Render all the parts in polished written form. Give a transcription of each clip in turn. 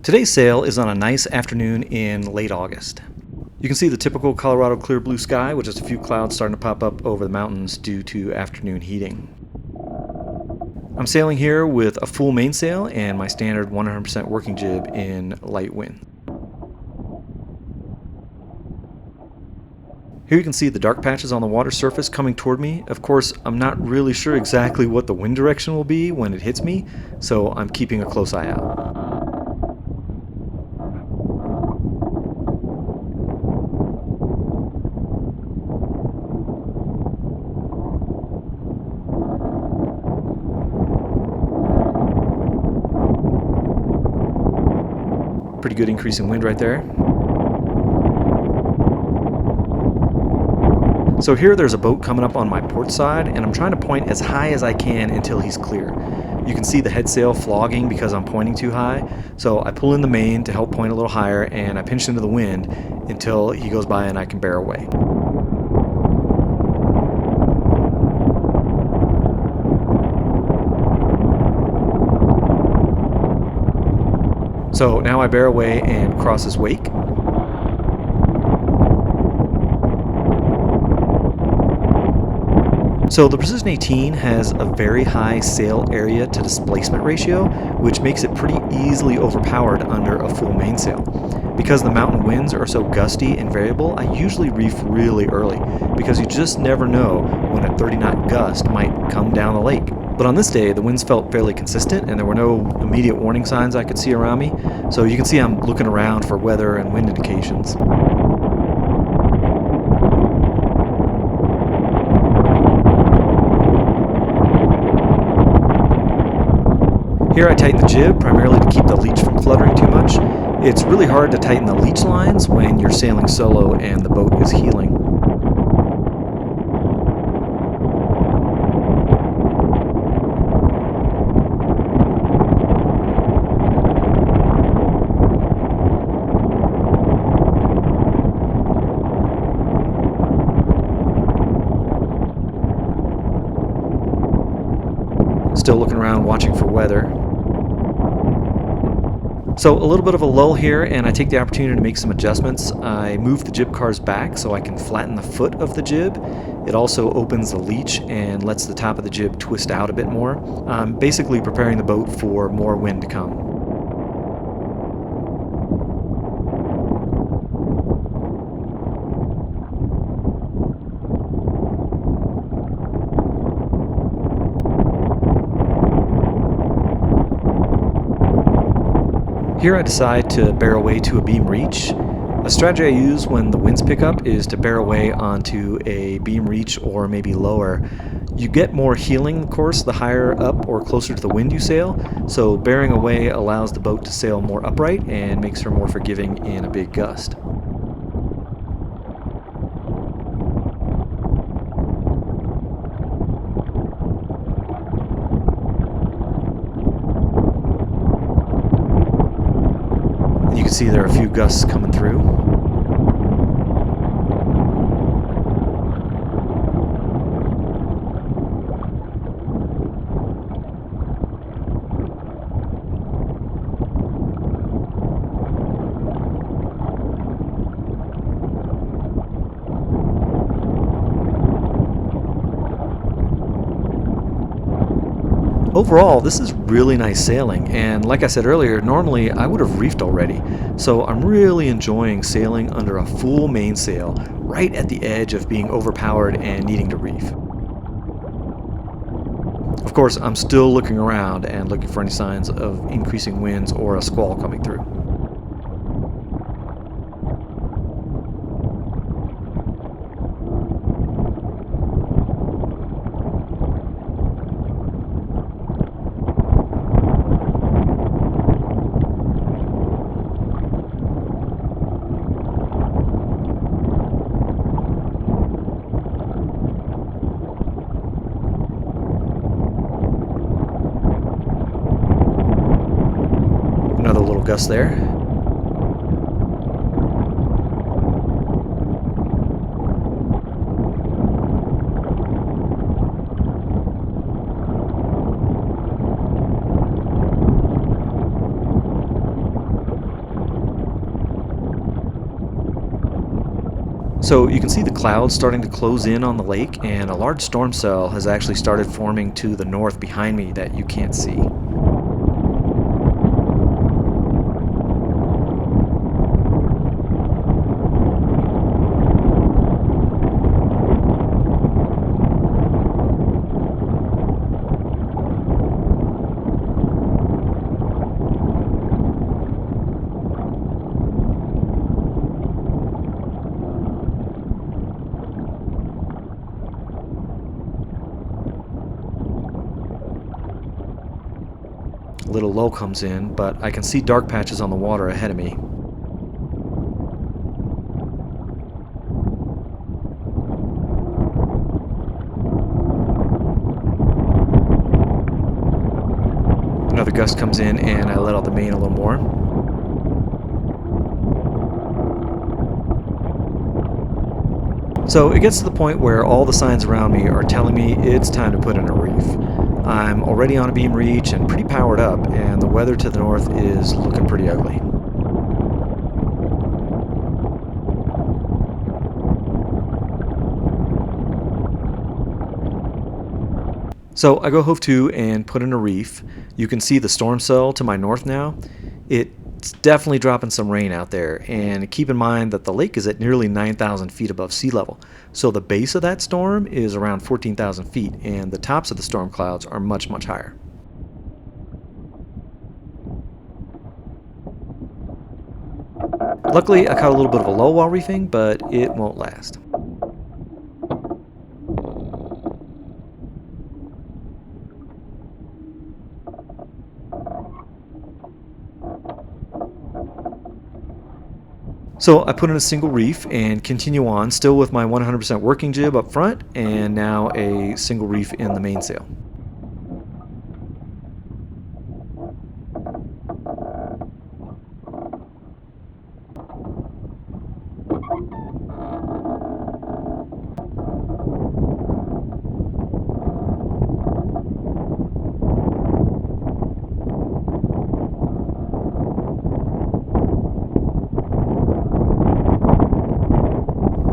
Today's sail is on a nice afternoon in late August. You can see the typical Colorado clear blue sky with just a few clouds starting to pop up over the mountains due to afternoon heating. I'm sailing here with a full mainsail and my standard 100% working jib in light wind. Here you can see the dark patches on the water surface coming toward me. Of course, I'm not really sure exactly what the wind direction will be when it hits me, so I'm keeping a close eye out. Pretty good increase in wind right there. So here there's a boat coming up on my port side, and I'm trying to point as high as I can until he's clear. You can see the head sail flogging because I'm pointing too high, so I pull in the main to help point a little higher, and I pinch into the wind until he goes by and I can bear away. So now I bear away and cross his wake. So the Precision 18 has a very high sail area to displacement ratio, which makes it pretty easily overpowered under a full mainsail. Because the mountain winds are so gusty and variable, I usually reef really early, because you just never know when a 30-knot gust might come down the lake. But on this day, the winds felt fairly consistent and there were no immediate warning signs I could see around me, so you can see I'm looking around for weather and wind indications. Here I tighten the jib, primarily to keep the leech from fluttering too much. It's really hard to tighten the leech lines when you're sailing solo and the boat is heeling. Still looking around, watching for weather. So a little bit of a lull here, and I take the opportunity to make some adjustments. I move the jib cars back so I can flatten the foot of the jib. It also opens the leech and lets the top of the jib twist out a bit more. I'm basically preparing the boat for more wind to come. Here I decide to bear away to a beam reach. A strategy I use when the winds pick up is to bear away onto a beam reach or maybe lower. You get more heeling, of course, the higher up or closer to the wind you sail, so bearing away allows the boat to sail more upright and makes her more forgiving in a big gust. You can see there are a few gusts coming through. Overall, this is really nice sailing, and like I said earlier, normally I would have reefed already, so I'm really enjoying sailing under a full mainsail, right at the edge of being overpowered and needing to reef. Of course, I'm still looking around and looking for any signs of increasing winds or a squall coming through. Another little gust there. So you can see the clouds starting to close in on the lake, and a large storm cell has actually started forming to the north behind me that you can't see. A little lull comes in, but I can see dark patches on the water ahead of me. Another gust comes in and I let out the main a little more. So it gets to the point where all the signs around me are telling me it's time to put in a reef. I'm already on a beam reach and pretty powered up, and the weather to the north is looking pretty ugly. So I go hove to and put in a reef. You can see the storm cell to my north now. It's definitely dropping some rain out there, and keep in mind that the lake is at nearly 9,000 feet above sea level. So the base of that storm is around 14,000 feet, and the tops of the storm clouds are much, much higher. Luckily, I caught a little bit of a lull while reefing, but it won't last. So I put in a single reef and continue on, still with my 100% working jib up front, and now a single reef in the mainsail.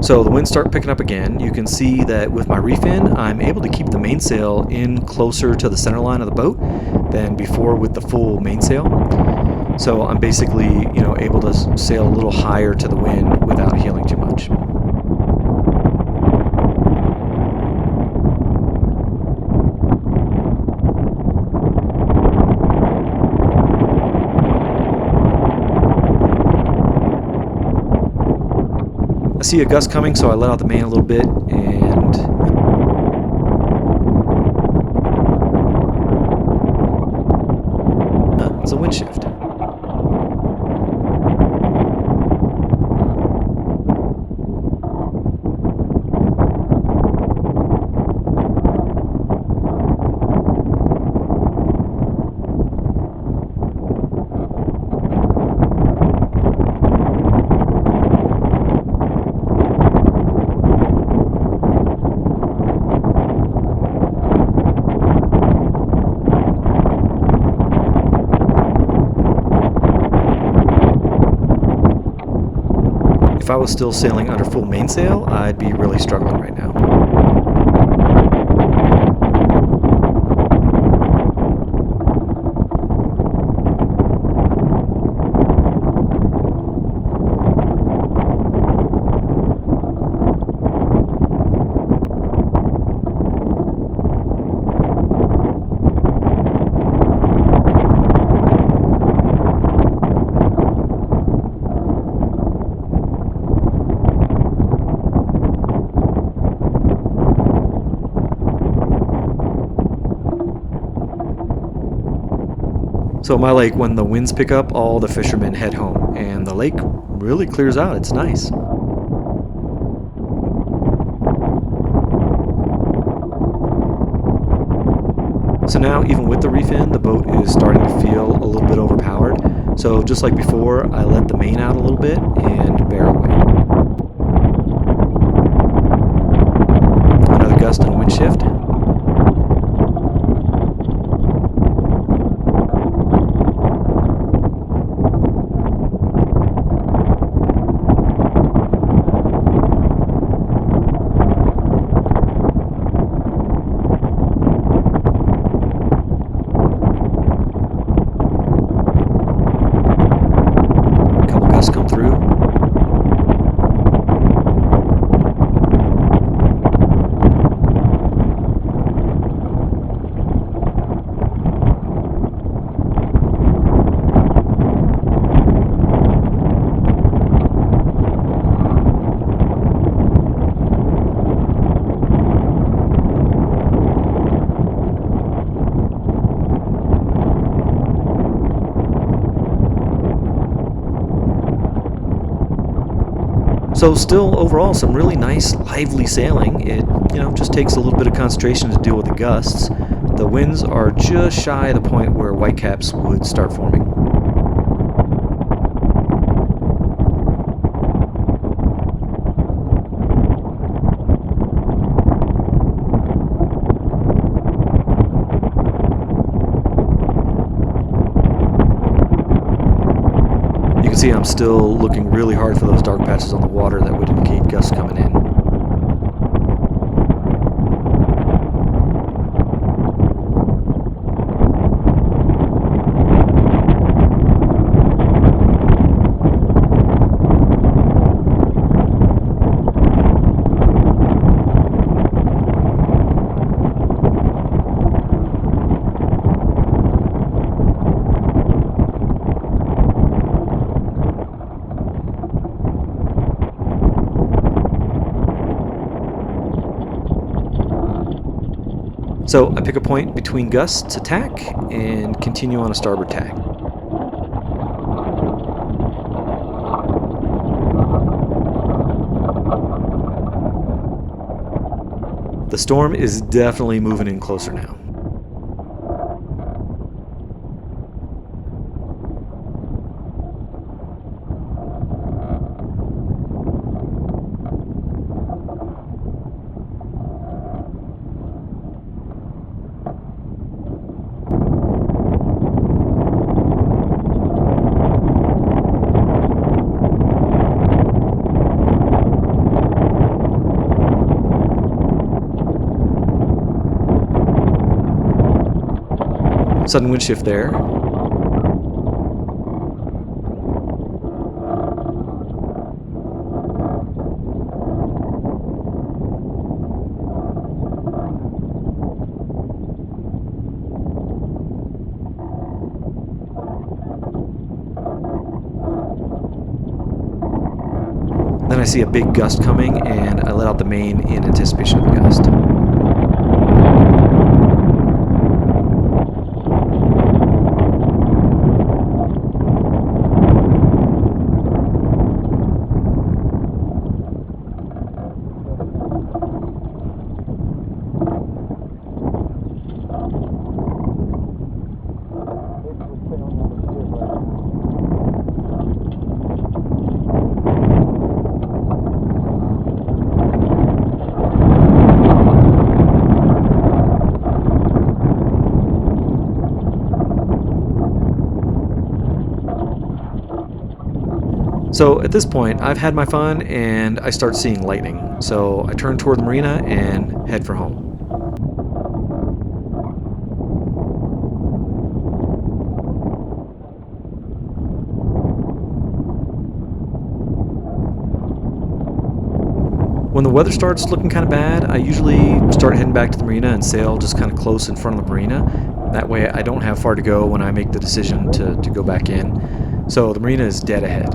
So the winds start picking up again. You can see that with my reef in, I'm able to keep the mainsail in closer to the center line of the boat than before with the full mainsail. So I'm basically, able to sail a little higher to the wind without heeling too much. I see a gust coming, so I let out the main a little bit, and it's a wind shift. If I was still sailing under full mainsail, I'd be really struggling right now. So my lake, when the winds pick up, all the fishermen head home, and the lake really clears out. It's nice. So now, even with the reef in, the boat is starting to feel a little bit overpowered. So just like before, I let the main out a little bit and bear away. Another gust and wind shift. So still overall some really nice lively sailing. It just takes a little bit of concentration to deal with the gusts. The winds are just shy of the point where whitecaps would start forming. You can see I'm still looking really hard for those dark patches on the water that would indicate gusts coming in. So I pick a point between gusts to tack and continue on a starboard tack. The storm is definitely moving in closer now. Sudden wind shift there. Then I see a big gust coming and I let out the main in anticipation of the gust. So at this point, I've had my fun and I start seeing lightning. So I turn toward the marina and head for home. When the weather starts looking kind of bad, I usually start heading back to the marina and sail just kind of close in front of the marina. That way I don't have far to go when I make the decision to go back in. So the marina is dead ahead.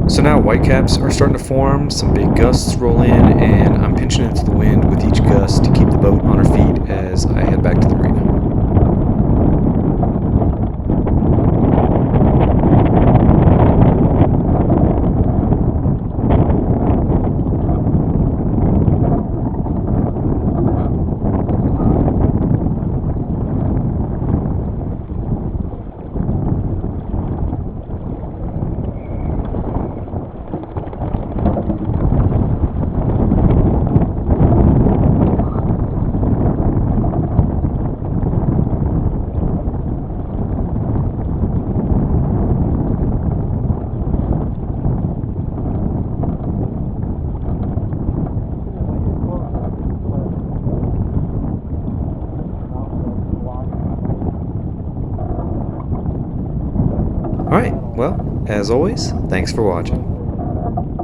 So now whitecaps are starting to form, some big gusts roll in, and I'm pinching into the wind with each gust to keep the boat on her feet as I head back to the marina. As always, thanks for watching.